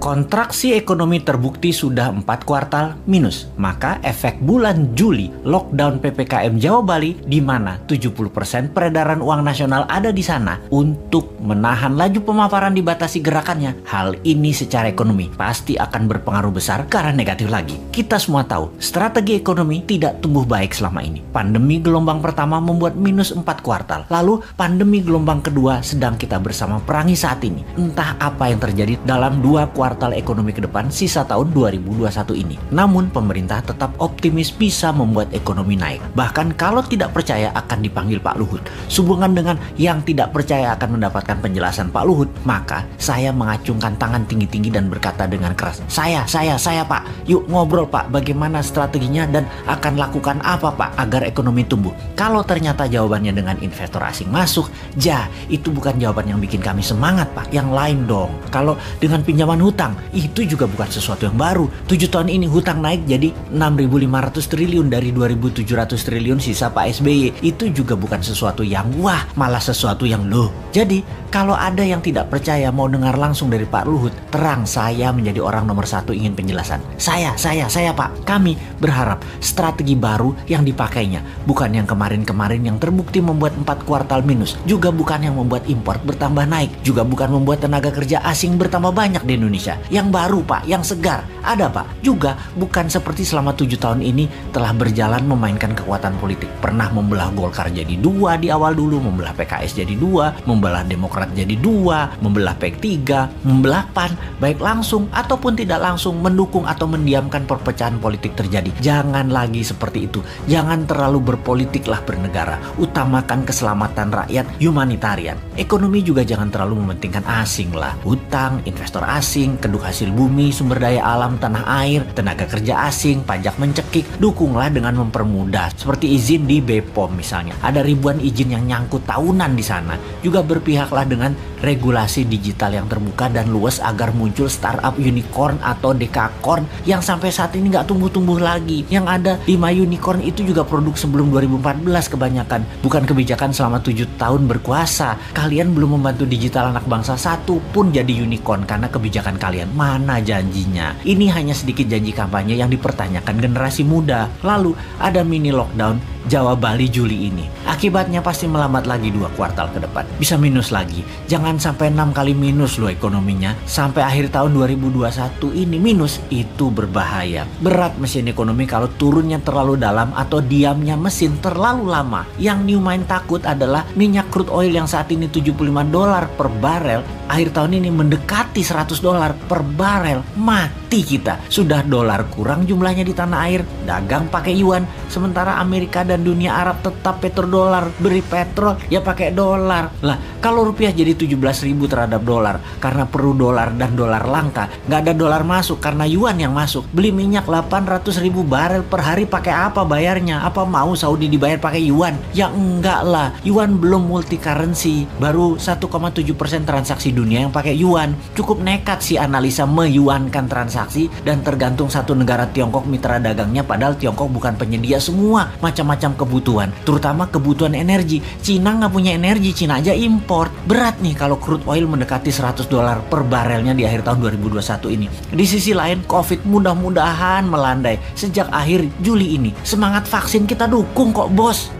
Kontraksi ekonomi terbukti sudah 4 kuartal minus. Maka efek bulan Juli lockdown PPKM Jawa Bali di mana 70% peredaran uang nasional ada di sana untuk menahan laju pemaparan dibatasi gerakannya. Hal ini secara ekonomi pasti akan berpengaruh besar ke arah negatif lagi. Kita semua tahu strategi ekonomi tidak tumbuh baik selama ini. Pandemi gelombang pertama membuat minus 4 kuartal. Lalu pandemi gelombang kedua sedang kita bersama perangi saat ini. Entah apa yang terjadi dalam 2 kuartal ekonomi ke depan sisa tahun 2021 ini. Namun pemerintah tetap optimis bisa membuat ekonomi naik. Bahkan kalau tidak percaya akan dipanggil Pak Luhut. Sehubungan dengan yang tidak percaya akan mendapatkan penjelasan Pak Luhut, maka saya mengacungkan tangan tinggi-tinggi dan berkata dengan keras, Saya Pak, yuk ngobrol Pak, bagaimana strateginya dan akan lakukan apa Pak agar ekonomi tumbuh. Kalau ternyata jawabannya dengan investor asing masuk, itu bukan jawaban yang bikin kami semangat Pak, yang lain dong. Kalau dengan pinjaman hutang, itu juga bukan sesuatu yang baru. 7 tahun ini hutang naik jadi 6.500 triliun dari 2.700 triliun sisa Pak SBY. Itu juga bukan sesuatu yang wah, malah sesuatu yang loh. Jadi kalau ada yang tidak percaya mau dengar langsung dari Pak Luhut, terang saya menjadi orang nomor 1 ingin penjelasan. Saya Pak, kami berharap strategi baru yang dipakainya, bukan yang kemarin-kemarin yang terbukti membuat 4 kuartal minus, juga bukan yang membuat impor bertambah naik, juga bukan membuat tenaga kerja asing bertambah banyak di Indonesia. Yang baru Pak, yang segar, ada Pak. Juga bukan seperti selama 7 tahun ini telah berjalan memainkan kekuatan politik. Pernah membelah Golkar jadi 2 di awal dulu, membelah PKS jadi 2, membelah Demokrat jadi 2, membelah P3, membelah PAN, baik langsung ataupun tidak langsung mendukung atau mendiamkan perpecahan politik terjadi. Jangan lagi seperti itu. Jangan terlalu berpolitiklah bernegara. Utamakan keselamatan rakyat, humanitarian. Ekonomi juga jangan terlalu mementingkan asing lah. Hutang, investor asing, keduk hasil bumi, sumber daya alam, tanah air, tenaga kerja asing, pajak mencekik. Dukunglah dengan mempermudah. Seperti izin di BPOM misalnya. Ada ribuan izin yang nyangkut tahunan di sana. Juga berpihaklah dengan regulasi digital yang terbuka dan luas agar muncul startup unicorn atau dekakorn yang sampai saat ini nggak tumbuh-tumbuh lagi. Yang ada 5 unicorn itu juga produk sebelum 2014 kebanyakan. Bukan kebijakan selama 7 tahun berkuasa. Kalian belum membantu digital anak bangsa satu pun jadi unicorn karena kebijakan kalian. Mana janjinya? Ini hanya sedikit janji kampanye yang dipertanyakan generasi muda. Lalu ada mini lockdown Jawa Bali Juli ini. Akibatnya pasti melambat lagi 2 kuartal ke depan. Bisa minus lagi. Jangan sampai 6 kali minus loh ekonominya. Sampai akhir tahun 2021 ini minus. Itu berbahaya. Berat mesin ekonomi kalau turunnya terlalu dalam atau diamnya mesin terlalu lama. Yang Newmind takut adalah minyak crude oil yang saat ini $75 per barel. Akhir tahun ini mendekati $100 per barel. Mati kita. Sudah dolar kurang jumlahnya di tanah air. Dagang pakai yuan. Sementara Amerika dan dunia Arab tetap petrodolar. Beri petrol ya pakai dolar. Lah kalau rupiah jadi 17.000 terhadap dolar karena perlu dolar dan dolar langka, nggak ada dolar masuk karena yuan yang masuk. Beli minyak 800.000 barel per hari pakai apa bayarnya? Apa mau Saudi dibayar pakai yuan? Ya enggak lah. Yuan belum multi currency. Baru 1,7% transaksi dunia yang pakai yuan. Cukup nekat sih analisa meyuankan transaksi dan tergantung satu negara Tiongkok mitra dagangnya, padahal Tiongkok bukan penyedia semua macam-macam kebutuhan, terutama kebutuhan energi. Cina nggak punya energi, Cina aja import. Berat nih kalau crude oil mendekati $100 per barelnya di akhir tahun 2021 ini. Di sisi lain, COVID mudah-mudahan melandai sejak akhir Juli ini. Semangat vaksin kita dukung kok bos.